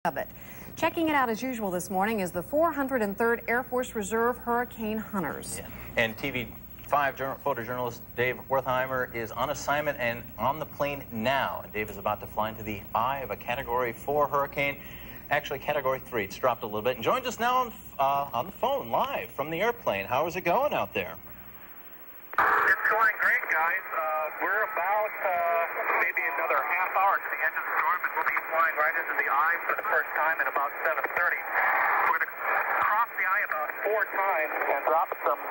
of it. Checking it out as usual this morning is the 403rd Air Force Reserve Hurricane Hunters. Yeah. And TV5 photojournalist Dave Wertheimer is on assignment and on the plane now. And Dave is about to fly into the eye of a Category 4 hurricane. Actually, Category 3. It's dropped a little bit. And joins us now on the phone live from the airplane. How is it going out there? It's going great, guys. We're about maybe another half hour to the edge of the storm, and we'll be flying right into the eye for the first time in about 7:30. We're going to cross the eye about 4 times and drop some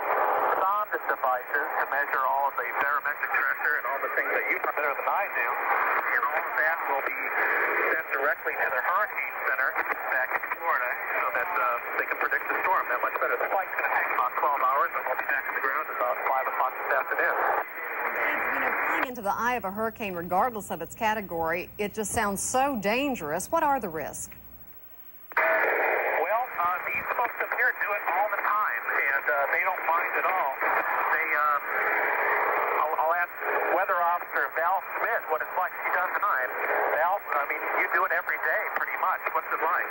sonde devices to measure all of the barometric pressure and all the things that you know better than I do. And all of that will be sent directly to the Hurricane Center back in Florida so that they can predict the storm that much better. The flight's going to take about 12 hours, and we'll be back on the ground about 5 o'clock this afternoon. Dave, you know, flying into the eye of a hurricane, regardless of its category, it just sounds so dangerous. What are the risks? Well, these folks up here do it all the time, and they don't mind at all. I'll ask Weather Officer Val Smith what it's like. She does time. Val, I mean, you do it every day, pretty much. What's it like?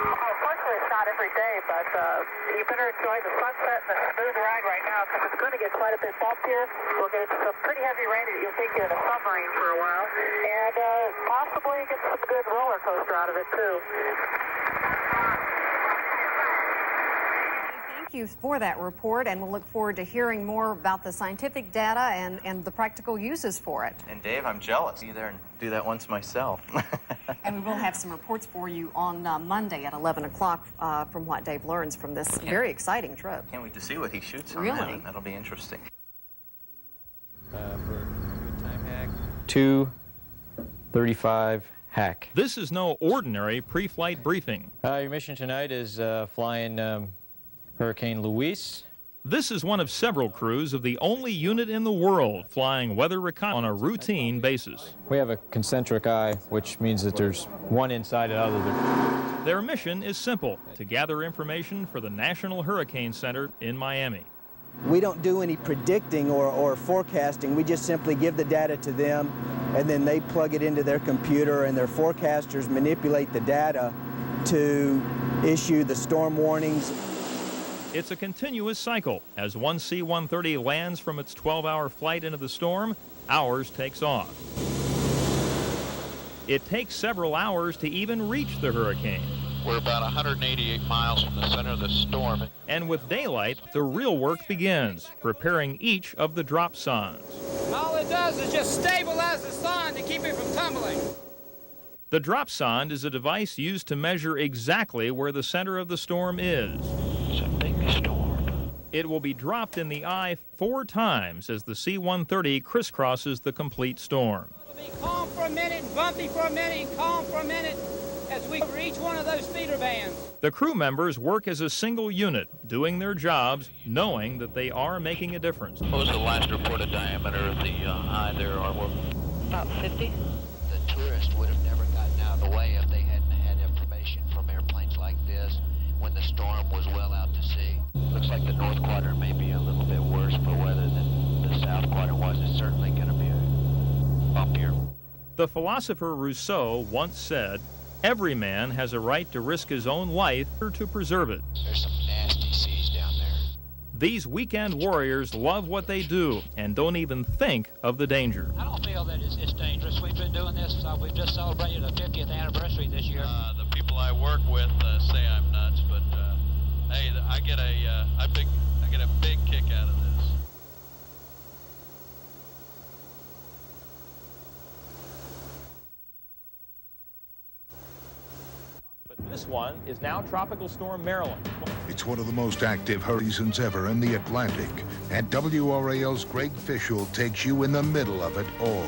Unfortunately, it's not every day, but you better enjoy the sunset and the smooth ride right now because it's going to get quite a bit bumpier. We'll get some pretty heavy rain that you'll take you in a submarine for a while, and possibly get some good roller coaster out of it, too. Thank you for that report, and we'll look forward to hearing more about the scientific data and the practical uses for it. And Dave, I'm jealous. Be there and do that once myself. And we will have some reports for you on Monday at 11 o'clock from what Dave learns from this very exciting trip. Can't wait to see what he shoots on Really? that. That'll be interesting. For time hack. 2:35 hack. This is no ordinary pre-flight briefing. Your mission tonight is flying Hurricane Luis. This is one of several crews of the only unit in the world flying weather recon on a routine basis. We have a concentric eye, which means that there's one inside the other. Their mission is simple: to gather information for the National Hurricane Center in Miami. We don't do any predicting or forecasting. We just simply give the data to them, and then they plug it into their computer, and their forecasters manipulate the data to issue the storm warnings. It's a continuous cycle. As one C-130 lands from its 12-hour flight into the storm, ours takes off. It takes several hours to even reach the hurricane. We're about 188 miles from the center of the storm. And with daylight, the real work begins, preparing each of the drop sondes. All it does is just stabilize the sonde to keep it from tumbling. The drop sonde is a device used to measure exactly where the center of the storm is. It's a big storm. It will be dropped in the eye 4 times as the C-130 crisscrosses the complete storm. It'll be calm for a minute, bumpy for a minute, and calm for a minute as we reach one of those feeder bands. The crew members work as a single unit, doing their jobs, knowing that they are making a difference. What was the last reported diameter of the eye there, Arwell? About 50. The tourists would have never gotten out of the way if they hadn't had information from airplanes like this when the storm was well out to sea. Looks like the north quadrant may be a little bit worse for weather than the south quadrant was. It's certainly going to be bumpier. The philosopher Rousseau once said, "Every man has a right to risk his own life to preserve it." There's some nasty seas down there. These weekend warriors love what they do and don't even think of the danger. I don't feel that it's dangerous. We've been doing this. We've just celebrated the 50th anniversary this year. The people I work with say I'm nuts, but hey, I get a big kick out of this. But this one is now Tropical Storm Marilyn. It's one of the most active hurricanes ever in the Atlantic, and WRAL's Greg Fishel takes you in the middle of it all.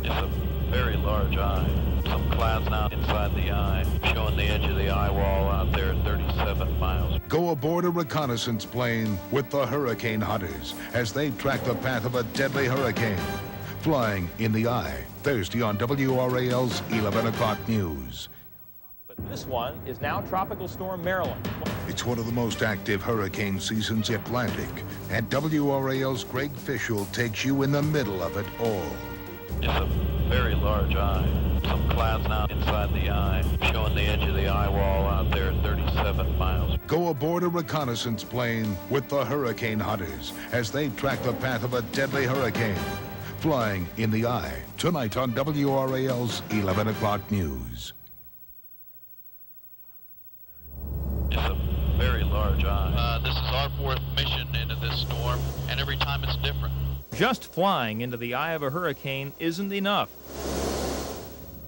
It's a very large eye. Some clouds now inside the eye, showing the edge of the eye wall out there at 37 miles. Go aboard a reconnaissance plane with the Hurricane Hunters as they track the path of a deadly hurricane. Flying in the Eye, Thursday on WRAL's 11 o'clock news. But this one is now Tropical Storm Marilyn. It's one of the most active hurricane seasons in the Atlantic, and WRAL's Greg Fishel takes you in the middle of it all. It's a very large eye. Some clouds now inside the eye, showing the edge of the eye wall out there at 37 miles. Go aboard a reconnaissance plane with the Hurricane Hunters as they track the path of a deadly hurricane. Flying in the Eye, tonight on WRAL's 11 o'clock news. It's a very large eye. This is our fourth mission into this storm, and every time it's different. Just flying into the eye of a hurricane isn't enough.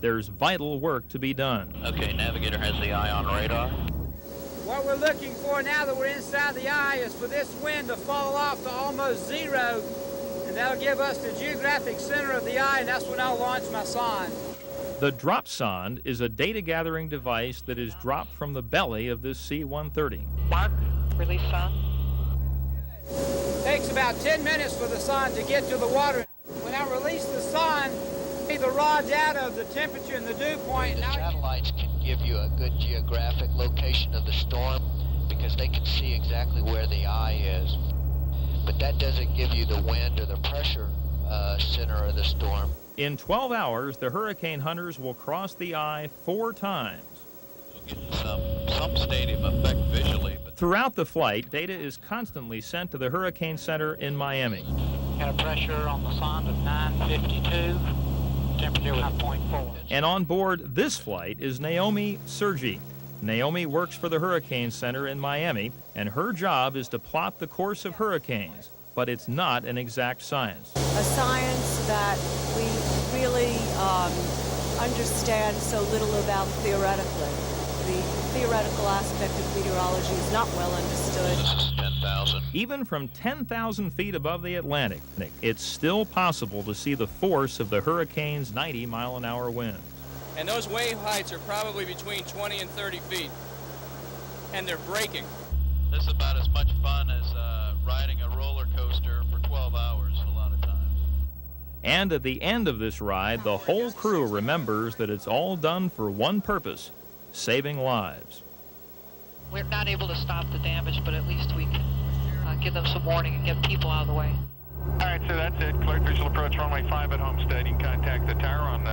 There's vital work to be done. Okay, navigator has the eye on radar. What we're looking for now that we're inside the eye is for this wind to fall off to almost zero, and that'll give us the geographic center of the eye, and that's when I'll launch my sonde. The drop sonde is a data-gathering device that is dropped from the belly of this C-130. Mark, release sonde. Takes about 10 minutes for the sonde to get to the water. When I release the sonde, the raw data of the temperature and the dew point. The satellites can give you a good geographic location of the storm because they can see exactly where the eye is. But that doesn't give you the wind or the pressure center of the storm. In 12 hours, the hurricane hunters will cross the eye 4 times. We'll get some stadium effect visually. But Throughout the flight, data is constantly sent to the Hurricane Center in Miami. Got a pressure on the sonde of 952. Temperature was 9.4. And on board this flight is Naomi Sergi. Naomi works for the Hurricane Center in Miami, and her job is to plot the course of hurricanes. But it's not an exact science. A science that we really understand so little about theoretically. The theoretical aspect of meteorology is not well understood. this is 10,000. Even from 10,000 feet above the Atlantic, it's still possible to see the force of the hurricane's 90-mile-an-hour winds. And those wave heights are probably between 20 and 30 feet. And they're breaking. This is about as much fun as riding a roller coaster for 12 hours a lot of times. And at the end of this ride, the whole crew remembers that it's all done for one purpose: saving lives. We're not able to stop the damage, but at least we can give them some warning and get people out of the way. All right, so that's it. Cleared visual approach runway 5 at Homestead. You can contact the tower on